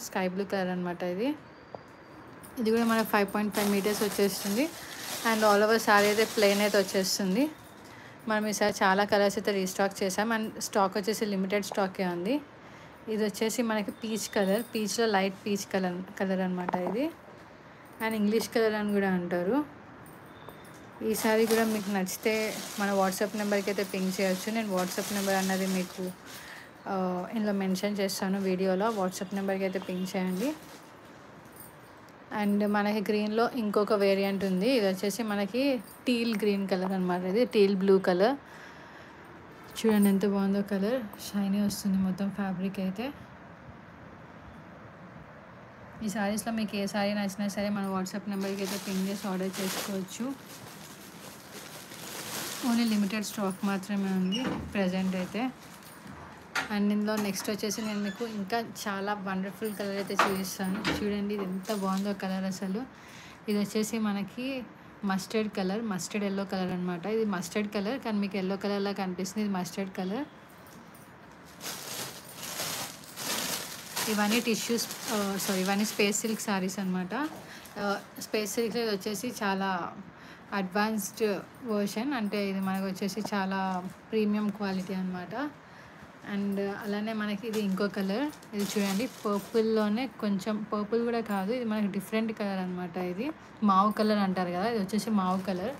Sky blue colour అనమాట. ఇది కూడా మనకు 5.5 మీటర్స్ వచ్చేస్తుంది. అండ్ ఆల్ ఓవర్ శారీ అయితే ప్లెయిన్ అయితే వచ్చేస్తుంది. మనం ఈసారి చాలా కలర్స్ అయితే రీస్టాక్ చేసాం. అండ్ స్టాక్ వచ్చేసి లిమిటెడ్ స్టాకే ఉంది. ఇది వచ్చేసి మనకి పీచ్ కలర్, పీచ్లో లైట్ పీచ్ కలర్ అనమాట ఇది. అండ్ ఇంగ్లీష్ కలర్ అని కూడా అంటారు. ఈ సారీ కూడా మీకు నచ్చితే మన వాట్సాప్ నెంబర్కి అయితే పింక్ చేయొచ్చు. నేను వాట్సాప్ నెంబర్ అన్నది మీకు ఇందులో మెన్షన్ చేస్తాను వీడియోలో. వాట్సాప్ నెంబర్కి అయితే పింక్ చేయండి. అండ్ మనకి గ్రీన్లో ఇంకొక వేరియంట్ ఉంది. ఇది వచ్చేసి మనకి టీల్ గ్రీన్ కలర్ అనమాట. ఇది టీల్ బ్లూ కలర్. చూడండి ఎంత బాగుందో కలర్, షైనీ వస్తుంది మొత్తం ఫ్యాబ్రిక్ అయితే. ఈ సారీస్లో మీకు ఏ సారీ నచ్చినా సరే మన వాట్సాప్ నెంబర్కి అయితే పింక్ చేసి ఆర్డర్ చేసుకోవచ్చు. ఓన్లీ లిమిటెడ్ స్టాక్ మాత్రమే ఉంది ప్రజెంట్ అయితే. అండ్ ఇందులో నెక్స్ట్ వచ్చేసి నేను మీకు ఇంకా చాలా వండర్ఫుల్ కలర్ అయితే చూపిస్తాను. చూడండి ఇది ఎంత బాగుందో కలర్ అసలు. ఇది వచ్చేసి మనకి mustard colour, mustard yellow colour అనమాట. ఇది మస్టర్డ్ కలర్ కానీ మీకు ఎల్లో కలర్లా కనిపిస్తుంది. ఇది మస్టర్డ్ కలర్. ఇవన్నీ ఇవన్నీ స్పేస్ సిల్క్ సారీస్ అనమాట. స్పేస్ సిల్క్లో ఇది వచ్చేసి చాలా అడ్వాన్స్డ్ వర్షన్, అంటే ఇది మనకు వచ్చేసి చాలా ప్రీమియం క్వాలిటీ అనమాట. అండ్ అలానే మనకి ఇది ఇంకో కలర్. ఇది చూడండి పర్పుల్లోనే కొంచెం పర్పుల్ కూడా కాదు, ఇది మనకి డిఫరెంట్ కలర్ అనమాట. ఇది మావు కలర్ అంటారు కదా, ఇది వచ్చేసి మావు కలర్.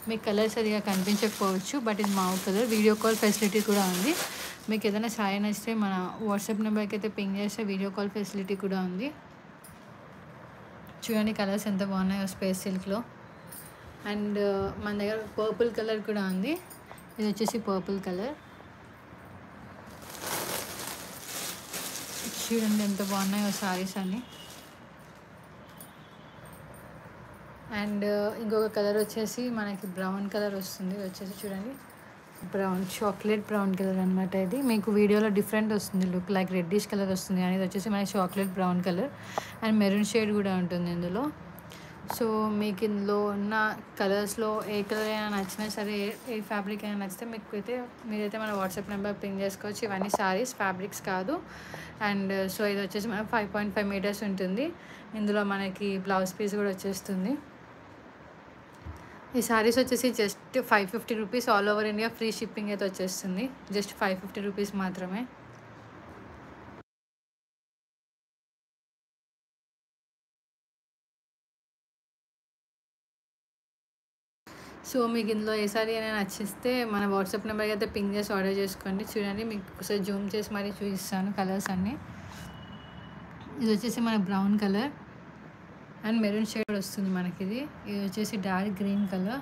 మీకు కలర్ సరిగా కనిపించకపోవచ్చు, బట్ ఇది మావు కలర్. వీడియో కాల్ ఫెసిలిటీ కూడా ఉంది. మీకు ఏదైనా సారీ నచ్చితే మన వాట్సాప్ నెంబర్కి అయితే పింక్ చేస్తే వీడియో కాల్ ఫెసిలిటీ కూడా ఉంది. చూడండి కలర్స్ ఎంత బాగున్నాయో స్పేస్ సిల్క్లో. అండ్ మన దగ్గర పర్పుల్ కలర్ కూడా ఉంది. ఇది వచ్చేసి పర్పుల్ కలర్. చూడండి ఎంత బాగున్నాయో సారీస్ అన్ని. అండ్ ఇంకొక కలర్ వచ్చేసి మనకి బ్రౌన్ కలర్ వస్తుంది. ఇది వచ్చేసి చూడండి బ్రౌన్, చాక్లెట్ బ్రౌన్ కలర్ అనమాట. ఇది మీకు వీడియోలో డిఫరెంట్ వస్తుంది, లుక్ లైక్ రెడ్డిష్ కలర్ వస్తుంది కానీ ఇది వచ్చేసి మనకి chocolate brown colour. And maroon shade కూడా ఉంటుంది ఇందులో. సో మీకు ఇందులో ఉన్న కలర్స్లో ఏ కలర్ అయినా నచ్చినా సరే, ఏ ఫ్యాబ్రిక్ అయినా నచ్చితే మీరైతే మన వాట్సాప్ నెంబర్ పింక్ చేసుకోవచ్చు. ఇవన్నీ సారీస్, ఫ్యాబ్రిక్స్ కాదు. అండ్ సో ఇది వచ్చేసి మనకు 5.5 మీటర్స్ ఉంటుంది. ఇందులో మనకి బ్లౌజ్ పీస్ కూడా వచ్చేస్తుంది. ఈ సారీస్ వచ్చేసి just 550 rupees, all over India free shipping అయితే వచ్చేస్తుంది. జస్ట్ 550 రూపీస్ మాత్రమే. సో మీకు ఇందులో ఏ సారీ అయినా నచ్చిస్తే మన వాట్సాప్ నెంబర్కి అయితే పింక్ చేసి ఆర్డర్ చేసుకోండి. చూడండి మీకు ఒకసారి జూమ్ చేసి మరీ చూపిస్తాను కలర్స్ అన్నీ. ఇది వచ్చేసి మన brown colour and maroon shade వస్తుంది మనకి. ఇది వచ్చేసి డార్క్ గ్రీన్ కలర్.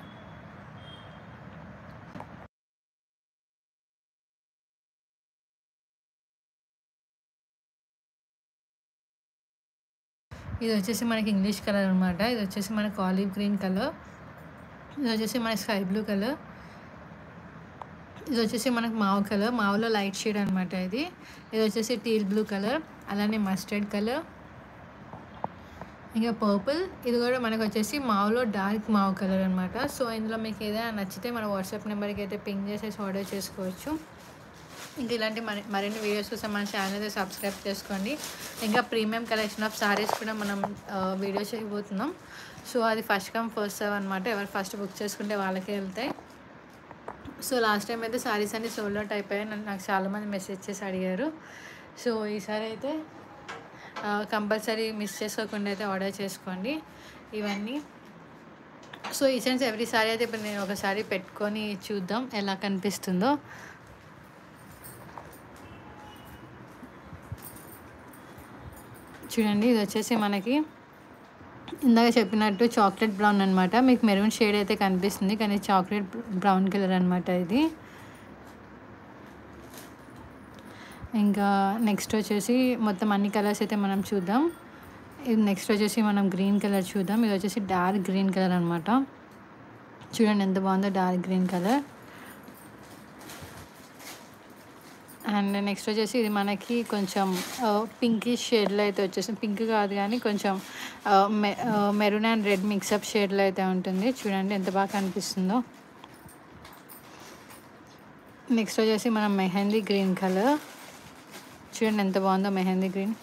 ఇది వచ్చేసి మనకి ఇంగ్లీష్ కలర్ అనమాట. ఇది వచ్చేసి మనకి ఆలివ్ గ్రీన్ కలర్. ఇది వచ్చేసి మనకి స్కై బ్లూ కలర్. ఇది వచ్చేసి మనకు మావు కలర్, మావులో లైట్ షేడ్ అనమాట. ఇది వచ్చేసి టీల్ బ్లూ కలర్, అలానే మస్టర్డ్ కలర్, ఇంకా పర్పుల్. ఇది కూడా మనకు వచ్చేసి మావులో డార్క్ మావు కలర్ అనమాట. సో ఇందులో మీకు ఏదైనా నచ్చితే మన వాట్సాప్ నెంబర్కి అయితే పింక్ చేసేసి ఆర్డర్ చేసుకోవచ్చు. ఇంకా ఇలాంటి మరిన్ని వీడియోస్ కోసం మన ఛానల్ అయితే సబ్స్క్రైబ్ చేసుకోండి. ఇంకా ప్రీమియం కలెక్షన్ ఆఫ్ సారీస్ కూడా మనం వీడియో చేయబోతున్నాం. సో అది ఫస్ట్ కమ్ ఫస్ట్ సర్వ్ అనమాట. ఎవరు ఫస్ట్ బుక్ చేసుకుంటే వాళ్ళకే వెళ్తాయి. సో లాస్ట్ టైం అయితే సారీస్ అన్ని సోల్డ్ అవుట్ అయిపోయాయి. నాకు చాలామంది మెసేజ్ చేసి అడిగారు. సో ఈసారి అయితే కంపల్సరీ మిస్ చేసుకోకుండా అయితే ఆర్డర్ చేసుకోండి ఇవన్నీ. So each and every sorry అయితే ఇప్పుడు నేను ఒకసారి పెట్టుకొని చూద్దాం ఎలా కనిపిస్తుందో. చూడండి ఇది వచ్చేసి మనకి ఇందాక చెప్పినట్టు చాక్లెట్ బ్రౌన్ అనమాట. మీకు మెరూన్ షేడ్ అయితే కనిపిస్తుంది కానీ చాక్లెట్ బ్రౌన్ కలర్ అనమాట ఇది. ఇంకా నెక్స్ట్ వచ్చేసి మొత్తం అన్ని కలర్స్ అయితే మనం చూద్దాం. ఇది నెక్స్ట్ వచ్చేసి మనం గ్రీన్ కలర్ చూద్దాం. ఇది వచ్చేసి డార్క్ గ్రీన్ కలర్ అనమాట. చూడండి ఎంత బాగుందో dark green colour. And next వచ్చేసి ఇది మనకి కొంచెం పింకిష్ షేడ్లో అయితే వచ్చేసి, పింక్ కాదు కానీ కొంచెం మెరూన్ అండ్ రెడ్ మిక్సప్ షేడ్లో అయితే ఉంటుంది. చూడండి ఎంత బాగా కనిపిస్తుందో. నెక్స్ట్ వచ్చేసి మనం మెహందీ గ్రీన్ కలర్. చూడండి ఎంత బాగుందో మెహందీ గ్రీన్.